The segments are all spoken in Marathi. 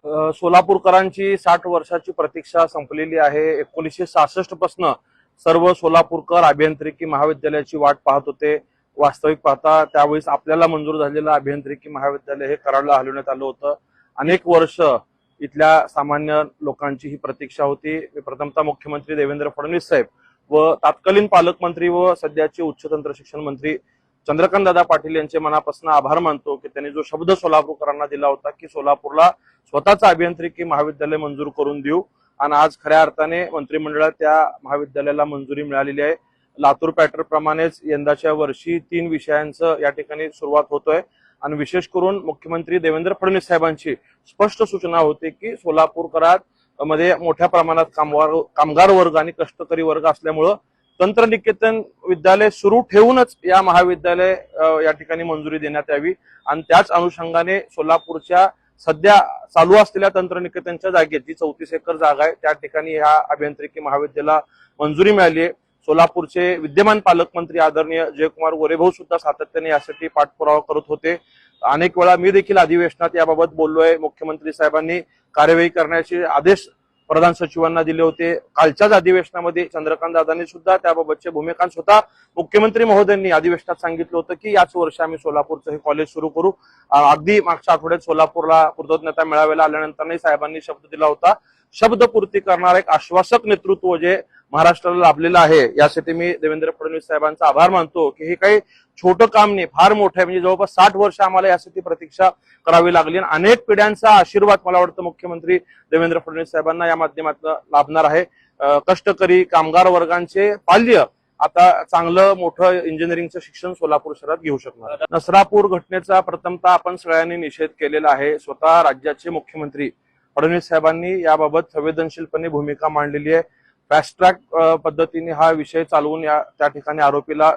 सोलापूरकरांची 60 वर्षाची प्रतीक्षा संपलेली आहे। 1966 पासून सर्व सोलापूरकर अभियांत्रिकी महाविद्यालयाची वाट पाहत होते। वास्तविक पाहता त्यावेळेस आपल्याला मंजूर झालेलं अभियांत्रिकी महाविद्यालय हे कराडला हलवण्यात आलं होतं। अनेक वर्ष इथल्या सामान्य लोकांची ही प्रतीक्षा होती। प्रथमतः मुख्यमंत्री देवेंद्र फडणवीस साहेब व तत्कालीन पालकमंत्री व सध्याचे उच्च तंत्र शिक्षण मंत्री चंद्रकांत दादा पाटील यांचे मनापासून आभार मानतो की त्यांनी जो शब्द सोलापूरकरांना दिला होता की सोलापूरला स्वतःचं अभियांत्रिकी महाविद्यालय मंजूर करून देऊ, आणि आज खऱ्या अर्थाने मंत्रिमंडळात त्या महाविद्यालयाला मंजुरी मिळालेली आहे। लातूर पॅटर्न प्रमाणेच यंदाच्या वर्षी 3 विषयांचं या ठिकाणी सुरुवात होतोय आणि विशेष करून मुख्यमंत्री देवेंद्र फडणवीस साहेबांची स्पष्ट सूचना होती की सोलापूरकरात मध्ये मोठ्या प्रमाणात कामगार वर्ग आणि कष्टकरी वर्ग असल्यामुळं तंत्रनिकेतन विद्यालय सुरू ठेवूनच या महाविद्यालय या ठिकाणी मंजुरी देण्यात यावी, आणि त्याच अनुषंगाने सोलापूरच्या सध्या चालू असलेल्या तंत्रनिकेतनच्या जागेत जी 34 एकर जागा आहे त्या ठिकाणी ह्या अभियांत्रिकी महाविद्यालयाला मंजुरी मिळाली आहे। सोलापूरचे विद्यमान पालकमंत्री आदरणीय जयकुमार गोरेभाऊ सुद्धा सातत्याने यासाठी पाठपुरावा करत होते। अनेक वेळा मी देखील अधिवेशनात याबाबत बोललोय। मुख्यमंत्री साहेबांनी कार्यवाही करण्याचे आदेश प्रधान सचिवांना दिले होते। कालच्याच अधिवेशनामध्ये चंद्रकांत दादांनी सुद्धा त्याबाबतचे भूमिका स्वतः मुख्यमंत्री महोदयांनी अधिवेशनात सांगितलं होतं की याच वर्षी आम्ही सोलापूरचं हे कॉलेज सुरू करू। अगदी मागच्या आठवड्यात सोलापूरला कृतज्ञता मेळाव्याला आल्यानंतरही साहेबांनी शब्द दिला होता। शब्दपूर्ती करणारा एक आश्वासक नेतृत्व जे महाराष्ट्राला लाभलेलं आहे यासाठी मी देवेंद्र फडणवीस साहेबांचा आभार मानतो की हे काही छोटं काम नाही, फार मोठं आहे। म्हणजे जवळपास 60 वर्ष आम्हाला यासाठी प्रतीक्षा करावी लागली आणि अनेक पिढ्यांचा आशीर्वाद मला वाटतं मुख्यमंत्री देवेंद्र फडणवीस साहेबांना या माध्यमातून लाभणार आहे। कष्टकरी कामगार वर्गांचे पाल्य आता चांगलं मोठं इंजिनिअरिंगचं शिक्षण सोलापूर शहरात घेऊ शकणार। नसरापूर घटनेचा प्रथमतः आपण सगळ्यांनी निषेध केलेला आहे। स्वतः राज्याचे मुख्यमंत्री फडणवीस साहेबांनी याबाबत संवेदनशीलपणे भूमिका मांडलेली आहे। फास्ट ट्रॅक पद्धतीने हा विषय चालवून त्या ठिकाणी आरोपीला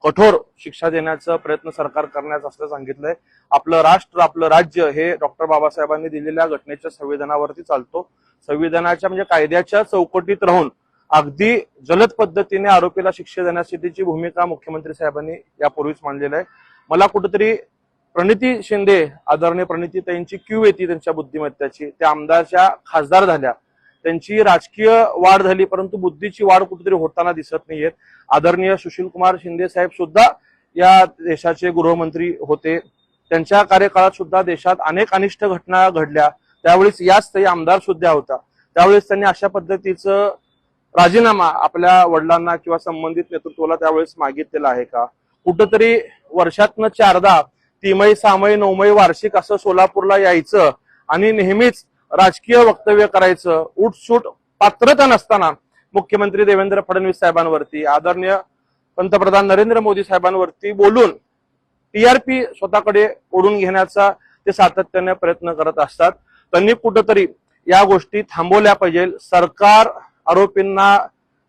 कठोर शिक्षा देण्याचा प्रयत्न सरकार करण्यास असं सांगितलंय। आपलं राष्ट्र आपलं राज्य हे डॉक्टर बाबासाहेबांनी दिलेल्या घटनेच्या संविधानावरती चालतो। संविधानाच्या म्हणजे कायद्याच्या चौकटीत राहून अगदी जलद पद्धतीने आरोपीला शिक्षा देण्यासाठीची भूमिका मुख्यमंत्री साहेबांनी यापूर्वीच मांडलेली आहे। मला कुठेतरी प्रणिती शिंदे आदरणीय प्रणितीताईंची क्यू येते त्यांच्या बुद्धिमत्तेची। त्या आमदारच्या खासदार झाल्या, त्यांची राजकीय वाढ झाली परंतु बुद्धीची वाढ कुठेतरी होताना दिसत नाहीये। आदरणीय सुशील कुमार शिंदे साहेब सुद्धा या देशाचे गृहमंत्री होते। त्यांच्या कार्यकाळात सुद्धा देशात अनेक अनिष्ट घटना घडल्या, त्यावेळेस याच ते आमदार सुद्धा होता। त्यावेळेस त्यांनी अशा पद्धतीचं राजीनामा आपल्या वडिलांना किंवा संबंधित नेतृत्वाला त्यावेळेस मागितलेला आहे का? कुठंतरी वर्षातनं 4दा 3 6 9 वार्षिक असं सोलापूरला यायचं आणि नेहमीच राजकीय वक्तव्य करायचं, उठसूट पात्रता नसताना मुख्यमंत्री देवेंद्र फडणवीस साहेबांवरती आदरणीय पंतप्रधान नरेंद्र मोदी साहेबांवरती बोलून टीआरपी स्वतःकडे ओढून घेण्याचा ते सातत्याने प्रयत्न करत असतात। त्यांनी कुठंतरी या गोष्टी थांबवल्या पाहिजे। सरकार आरोपींना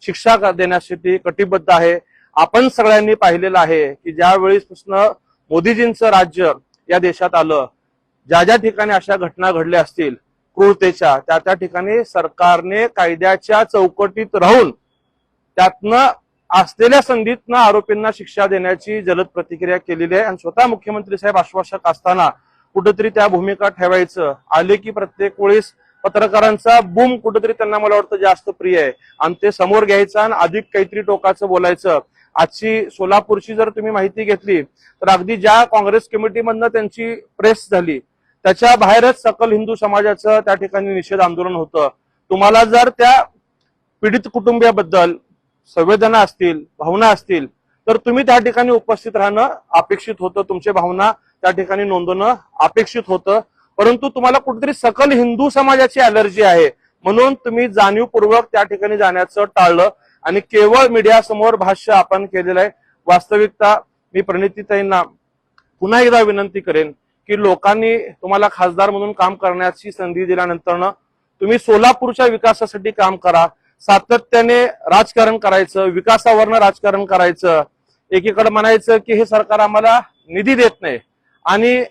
शिक्षा देण्यासाठी कटिबद्ध आहे। आपण सगळ्यांनी पाहिलेलं आहे की ज्या वेळेसपासून मोदीजींचं राज्य या देशात आलं, ज्या ज्या ठिकाणी अशा घटना घडल्या असतील क्रूरतेच्या, त्या ठिकाणी सरकारने कायद्याच्या चौकटीत राहून त्यातनं असलेल्या संधीतनं आरोपींना शिक्षा देण्याची जलद प्रतिक्रिया केलेली आहे। आणि स्वतः मुख्यमंत्री साहेब आश्वासक असताना कुठेतरी त्या भूमिका ठेवायचं आले की प्रत्येक वेळेस पत्रकारांचा बूम कुठेतरी त्यांना मला वाटतं जास्त प्रिय आहे आणि ते समोर घ्यायचं आणि अधिक काहीतरी टोकाचं बोलायचं। आजची सोलापूरची जर तुम्ही माहिती घेतली तर अगदी ज्या काँग्रेस कमिटीमधनं त्यांची प्रेस झाली त्याच्या बाहेरच सकल हिंदू समाजाचं त्या ठिकाणी निषेध आंदोलन होतं। तुम्हाला जर त्या पीडित कुटुंबियाबद्दल संवेदना असतील, भावना असतील तर तुम्ही त्या ठिकाणी उपस्थित राहणं अपेक्षित होतं, तुमच्या भावना त्या ठिकाणी नोंदवणं अपेक्षित होतं। परंतु तुम्हाला कुठेतरी सकल हिंदू समाजाची अलर्जी आहे म्हणून तुम्ही जाणीवपूर्वक त्या ठिकाणी जाण्याचं टाळलं आणि केवळ मीडिया समोर भाष्य आपण केलेलं आहे। वास्तविकता मी प्रणितीताईंना पुन्हा एकदा विनंती करेन की लोकांनी तुम्हाला खासदार म्हणून काम करण्याची संधी दिल्यानंतर तुम्ही सोलापूरच्या विकासासाठी काम करा। सातत्याने राजकारण करायचं, विकासावरनं राजकारण करायचं। एकीकडे म्हणायचं की हे सरकार आम्हाला निधी देत नाही आणि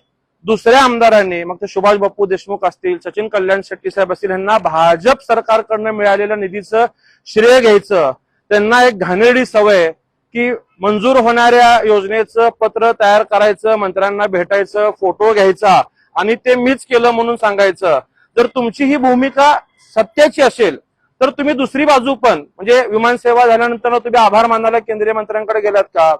दुसऱ्या आमदारांनी मग ते सुभाष बापू देशमुख असतील, सचिन कल्याण शेट्टी साहेब असतील, यांना भाजप सरकारकडनं मिळालेल्या निधीचं श्रेय घ्यायचं। त्यांना एक घाणेरडी सवय की मंजूर होणाऱ्या योजनेचं पत्र तयार करायचं, मंत्र्यांना भेटायचं, फोटो घ्यायचा आणि ते मीच केलं म्हणून सांगायचं। जर तुमची ही भूमिका सत्याची असेल तर तुम्ही दुसरी बाजू पण म्हणजे विमान सेवा झाल्यानंतर तुम्ही आभार मानायला केंद्रीय मंत्र्यांकडे गेलात का?